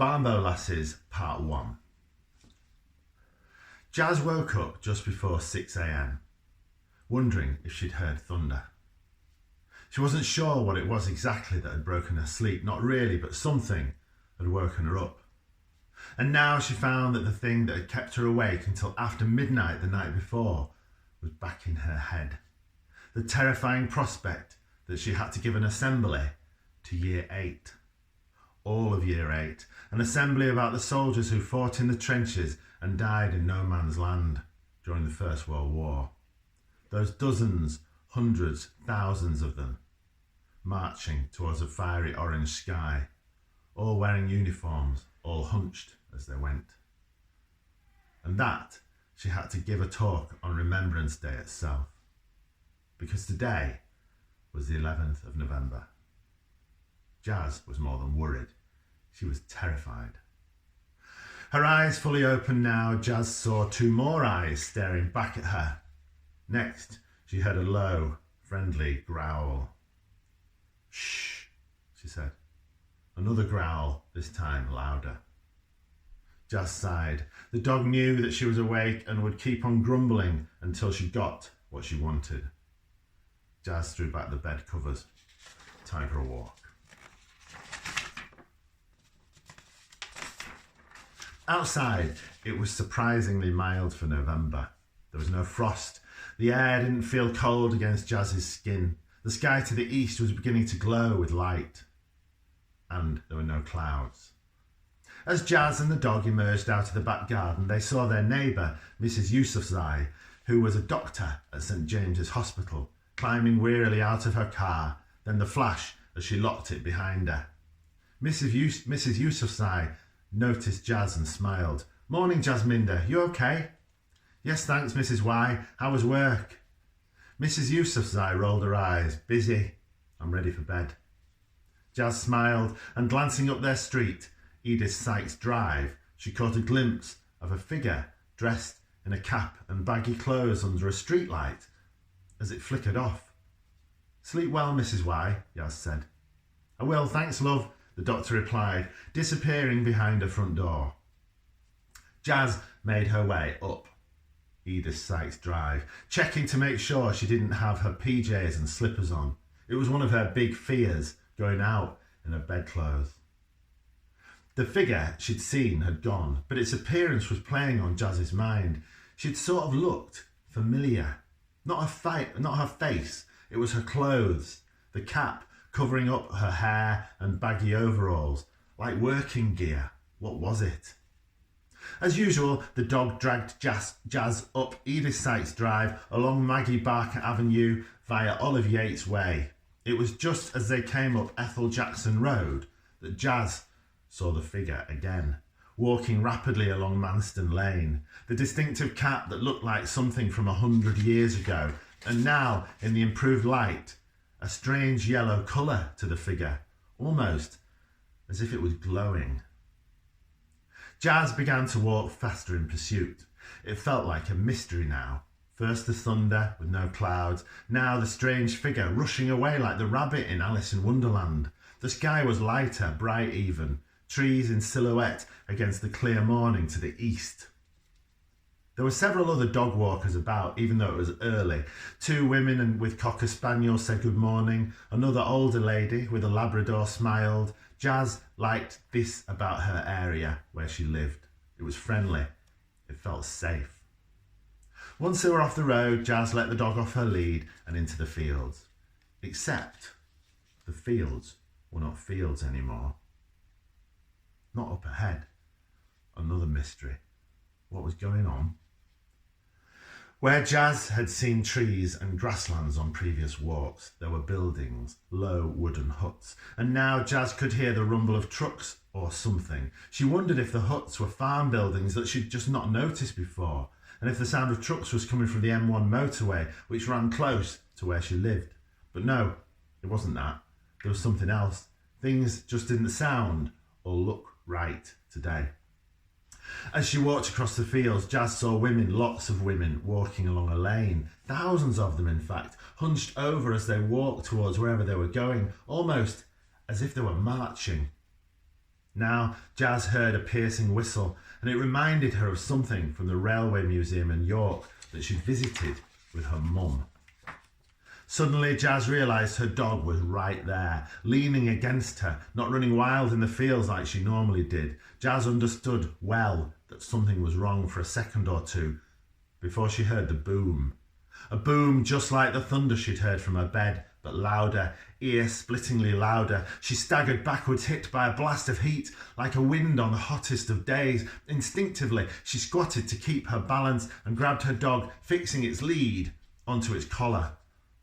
Barnbow Lasses, Part 1. Jazz woke up just before 6 a.m, wondering if she'd heard thunder. She wasn't sure what it was exactly that had broken her sleep, not really, but something had woken her up. And now she found that the thing that had kept her awake until after midnight the night before was back in her head. The terrifying prospect that she had to give an assembly to Year 8. All of Year 8, an assembly about the soldiers who fought in the trenches and died in no man's land during the First World War. Those dozens, hundreds, thousands of them, marching towards a fiery orange sky, all wearing uniforms, all hunched as they went. And that she had to give a talk on Remembrance Day itself, because today was the 11th of November. Jazz was more than worried. She was terrified. Her eyes fully open now, Jazz saw two more eyes staring back at her. Next, she heard a low, friendly growl. "Shh," she said. Another growl, this time louder. Jazz sighed. The dog knew that she was awake and would keep on grumbling until she got what she wanted. Jazz threw back the bed covers. Time for a walk. Outside, it was surprisingly mild for November. There was no frost. The air didn't feel cold against Jazz's skin. The sky to the east was beginning to glow with light. And there were no clouds. As Jazz and the dog emerged out of the back garden, they saw their neighbour, Mrs. Yousafzai, who was a doctor at St. James's Hospital, climbing wearily out of her car, then the flash as she locked it behind her. Mrs. Yousafzai noticed Jazz and smiled. "Morning, Jasminda. You okay?" "Yes, thanks, Mrs. Y. How was work?" Mrs. Yousafzai rolled her eyes. "Busy. I'm ready for bed." Jazz smiled, and glancing up their street, Edith Sykes Drive, she caught a glimpse of a figure dressed in a cap and baggy clothes under a streetlight as it flickered off. "Sleep well, Mrs. Y," Jazz said. "I will, thanks, love," the doctor replied, disappearing behind her front door. Jazz made her way up Edith Sykes Drive, checking to make sure she didn't have her PJs and slippers on. It was one of her big fears, going out in her bedclothes. The figure she'd seen had gone, but its appearance was playing on Jazz's mind. She'd sort of looked familiar. Not her face, it was her clothes, the cap covering up her hair and baggy overalls, like working gear. What was it? As usual, the dog dragged Jazz up Edith Sykes Drive, along Maggie Barker Avenue, via Olive Yates Way. It was just as they came up Ethel Jackson Road that Jazz saw the figure again, walking rapidly along Manston Lane, the distinctive cap that looked like something from 100 years ago, and now, in the improved light, a strange yellow colour to the figure, almost as if it was glowing. Jazz began to walk faster in pursuit. It felt like a mystery now. First the thunder with no clouds, now the strange figure rushing away like the rabbit in Alice in Wonderland. The sky was lighter, bright even, trees in silhouette against the clear morning to the east. There were several other dog walkers about, even though it was early. Two women with cocker spaniels said good morning. Another older lady with a Labrador smiled. Jazz liked this about her area where she lived. It was friendly. It felt safe. Once they were off the road, Jazz let the dog off her lead and into the fields. Except the fields were not fields anymore. Not up ahead. Another mystery. What was going on? Where Jazz had seen trees and grasslands on previous walks, there were buildings, low wooden huts, and now Jazz could hear the rumble of trucks or something. She wondered if the huts were farm buildings that she'd just not noticed before, and if the sound of trucks was coming from the M1 motorway, which ran close to where she lived. But no, it wasn't that. There was something else. Things just didn't sound or look right today. As she walked across the fields, Jazz saw women, lots of women, walking along a lane. Thousands of them, in fact, hunched over as they walked towards wherever they were going, almost as if they were marching. Now Jazz heard a piercing whistle, and it reminded her of something from the Railway Museum in York that she'd visited with her mum. Suddenly, Jazz realised her dog was right there, leaning against her, not running wild in the fields like she normally did. Jazz understood well that something was wrong for a second or two before she heard the boom. A boom just like the thunder she'd heard from her bed, but louder, ear-splittingly louder. She staggered backwards, hit by a blast of heat, like a wind on the hottest of days. Instinctively, she squatted to keep her balance and grabbed her dog, fixing its lead onto its collar.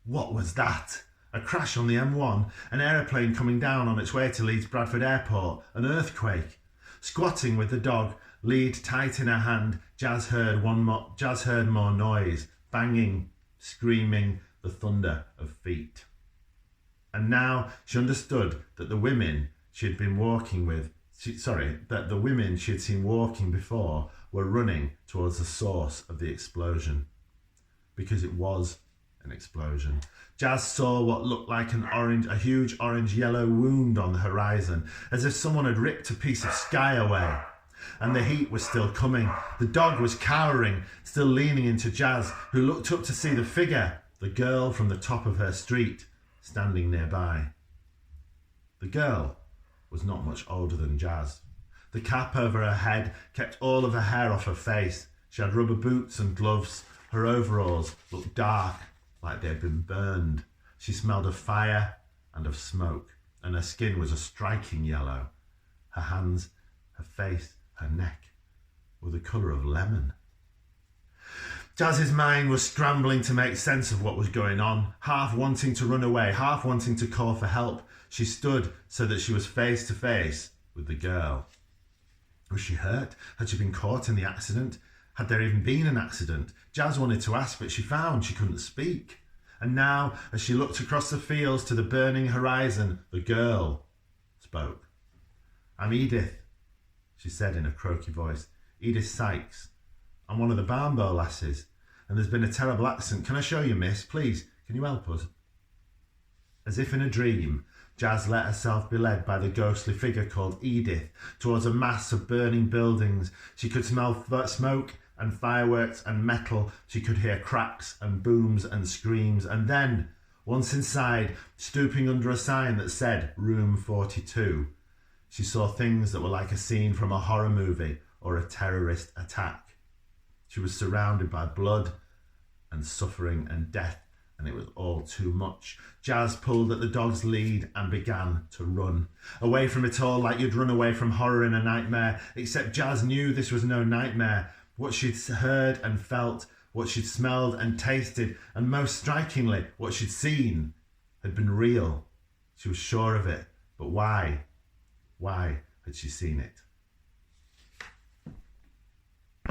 What was that? A crash on the M1, an aeroplane coming down on its way to Leeds Bradford Airport, an earthquake. Squatting with the dog, lead tight in her hand, Jazz heard more noise, banging, screaming, the thunder of feet. And now she understood that the women she had seen walking before were running towards the source of the explosion. Because it was an explosion. Jazz saw what looked like a huge orange-yellow wound on the horizon, as if someone had ripped a piece of sky away. And the heat was still coming. The dog was cowering, still leaning into Jazz, who looked up to see the figure, the girl from the top of her street, standing nearby. The girl was not much older than Jazz. The cap over her head kept all of her hair off her face. She had rubber boots and gloves. Her overalls looked dark, like they had been burned. She smelled of fire and of smoke, and her skin was a striking yellow. Her hands, her face, her neck were the colour of lemon. Jazz's mind was scrambling to make sense of what was going on, half wanting to run away, half wanting to call for help. She stood so that she was face to face with the girl. Was she hurt? Had she been caught in the accident? Had there even been an accident? Jazz wanted to ask, but she found she couldn't speak. And now, as she looked across the fields to the burning horizon, the girl spoke. "I'm Edith," she said in a croaky voice. "Edith Sykes. I'm one of the Barnbow Lasses, and there's been a terrible accident. Can I show you, miss? Please, can you help us?" As if in a dream, Jazz let herself be led by the ghostly figure called Edith towards a mass of burning buildings. She could smell smoke and fireworks and metal. She could hear cracks and booms and screams. And then, once inside, stooping under a sign that said Room 42, she saw things that were like a scene from a horror movie or a terrorist attack. She was surrounded by blood and suffering and death, and it was all too much. Jazz pulled at the dog's lead and began to run. Away from it all, like you'd run away from horror in a nightmare, except Jazz knew this was no nightmare. What she'd heard and felt, what she'd smelled and tasted, and most strikingly, what she'd seen, had been real. She was sure of it, but why? Why had she seen it?